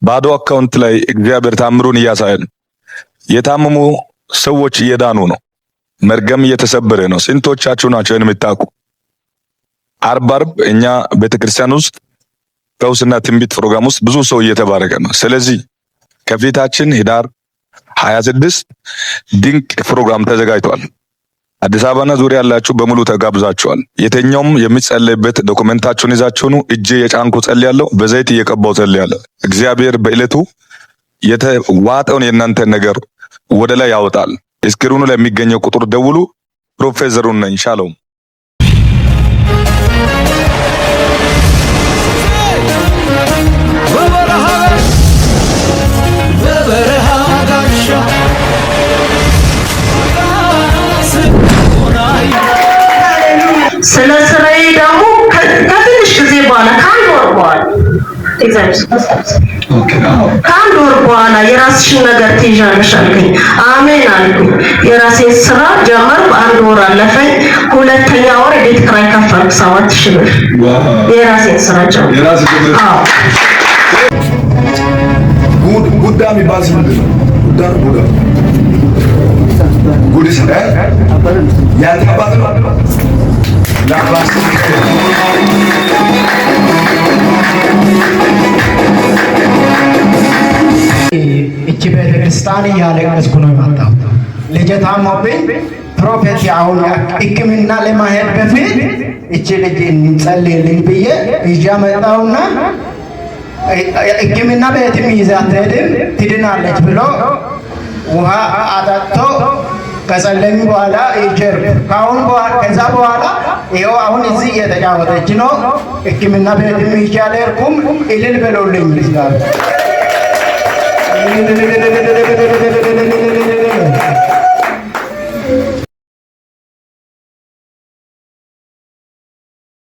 ባዶ አካውንት ላይ እግዚአብሔር ታምሩን እያሳየን የታመሙ ሰዎች እየዳኑ ነው። መርገም እየተሰበረ ነው። ስንቶቻችሁ ናቸው የምታውቁ? አርብ እኛ ቤተክርስቲያን ውስጥ ፈውስና ትንቢት ፕሮግራም ውስጥ ብዙ ሰው እየተባረከ ነው። ስለዚህ ከፊታችን ህዳር 26 ድንቅ ፕሮግራም ተዘጋጅቷል። አዲስ አበባና ዙሪያ ያላችሁ በሙሉ ተጋብዛችኋል። የተኛውም የሚጸለይበት ዶክመንታችሁን ይዛችሁ ነው። እጄ የጫንኩ ጸልያለሁ፣ በዘይት እየቀባው ጸልያለሁ። እግዚአብሔር በእለቱ የተዋጠውን የእናንተ ነገር ወደ ላይ ያወጣል። እስክሪኑ ላይ የሚገኘው ቁጥር ደውሉ። ፕሮፌሰሩን ነኝ። ሻሎም። ስለ ስራዬ ደግሞ ከትንሽ ጊዜ በኋላ ከአንድ ወር በኋላ የራስሽን ነገር ትይዣለሽ አልከኝ። አሜን አልኩኝ። የራሴን ስራ ጀመርኩ። አንድ ወር አለፈኝ። ሁለተኛ ወር ቤት ኪራይ ከፈልኩ 7,000 ብር። የራሴን ስራ ጀመርኩ። አዎ ጉዳ የሚባል ስም ጉዳ ጉዲስ ያልተባት ነው። እቺ ቤተክርስቲያን እያለቀስኩ ነው የመጣሁት። ልጄ ታሞብኝ ፕሮፌት አሁን ሕክምና ለማሄድ በፊት እቺ ልጅ እንጸልይልኝ ብዬ ይዤ መጣሁና ሕክምና ቤትም ይዛት ሄድን ትድናለች ብሎ ውሃ አጠጥቶ ከጸለኝ በኋላ ይጀር ከዛ በኋላ ይኸው አሁን እዚህ እየተጫወተች ነው። ሕክምና ቤትም ይዤ አልሄድኩም። እልል በሉልኝ።